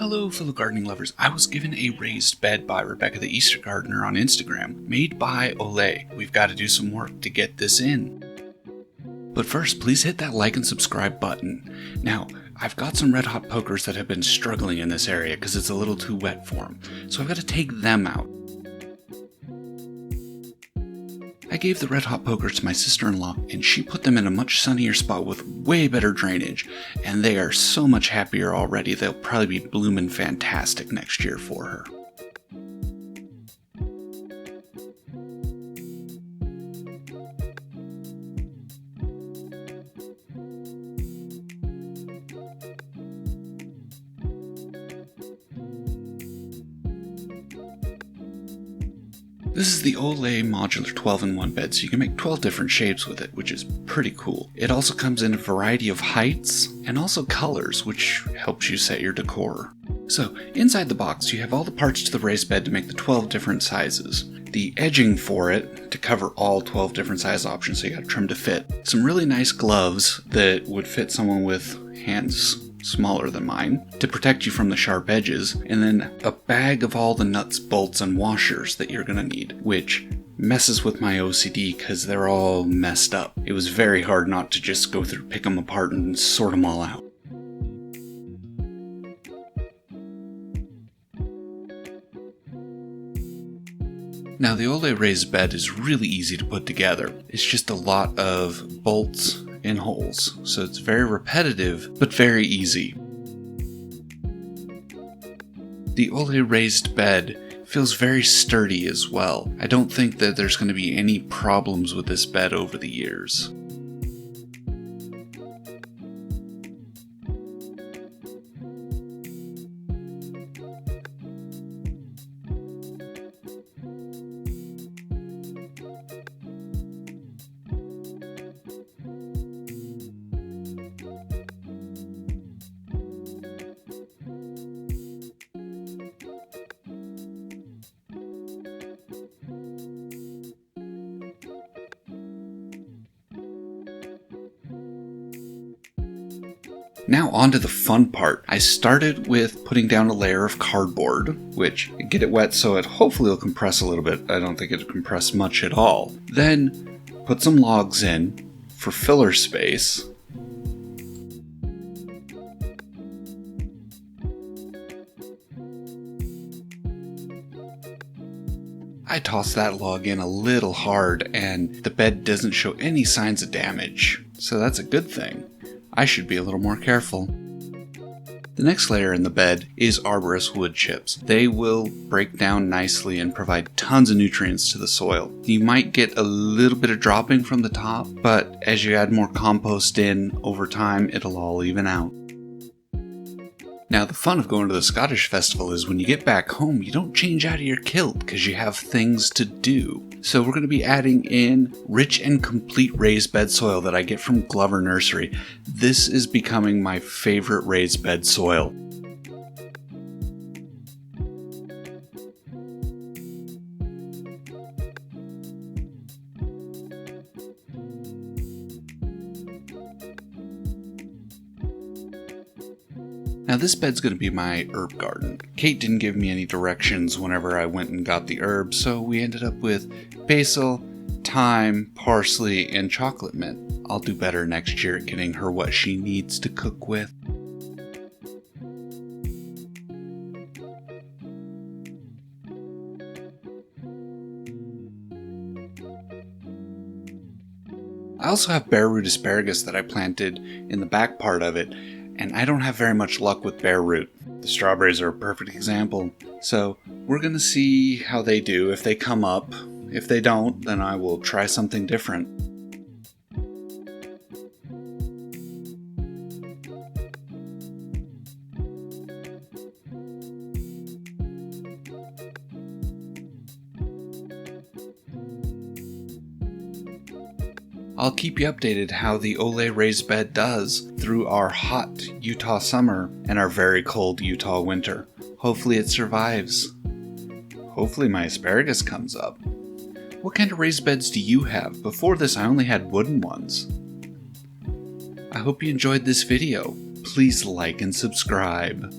Hello fellow gardening lovers, I was given a raised bed by Rebecca the Easter Gardener on Instagram, made by Olle. We've got to do some work to get this in. But first, please hit that like and subscribe button. Now, I've got some red hot pokers that have been struggling in this area because it's a little too wet for them, so I've got to take them out. I gave the red hot pokers to my sister-in-law and she put them in a much sunnier spot with way better drainage, and they are so much happier already. They'll probably be blooming fantastic next year for her. This is the Olle modular 12-in-1 bed, so you can make 12 different shapes with it, which is pretty cool. It also comes in a variety of heights and also colors, which helps you set your decor. So, inside the box you have all the parts to the raised bed to make the 12 different sizes. The edging for it to cover all 12 different size options, so you gotta trim to fit. Some really nice gloves that would fit someone with hands smaller than mine to protect you from the sharp edges, and then a bag of all the nuts, bolts, and washers that you're gonna need, which messes with my OCD because they're all messed up. It was very hard not to just go through, pick them apart, and sort them all out. Now the Olle raised bed is really easy to put together. It's just a lot of bolts and holes, so it's very repetitive but very easy. The Olle raised bed feels very sturdy as well. I don't think that there's going to be any problems with this bed over the years. Now on to the fun part. I started with putting down a layer of cardboard, which get it wet so it hopefully will compress a little bit. I don't think it'll compress much at all. Then put some logs in for filler space. I tossed that log in a little hard and the bed doesn't show any signs of damage, so that's a good thing. I should be a little more careful. The next layer in the bed is arborist wood chips. They will break down nicely and provide tons of nutrients to the soil. You might get a little bit of dropping from the top, but as you add more compost in over time, it'll all even out. Now the fun of going to the Scottish festival is when you get back home, you don't change out of your kilt because you have things to do. So we're going to be adding in rich and complete raised bed soil that I get from Glover Nursery. This is becoming my favorite raised bed soil. Now this bed's going to be my herb garden. Kate didn't give me any directions whenever I went and got the herbs, so we ended up with basil, thyme, parsley, and chocolate mint. I'll do better next year at getting her what she needs to cook with. I also have bare root asparagus that I planted in the back part of it, and I don't have very much luck with bare root. The strawberries are a perfect example. So we're going to see how they do if they come up. If they don't, then I will try something different. I'll keep you updated how the Olle raised bed does through our hot Utah summer and our very cold Utah winter. Hopefully it survives. Hopefully my asparagus comes up. What kind of raised beds do you have? Before this I only had wooden ones. I hope you enjoyed this video. Please like and subscribe.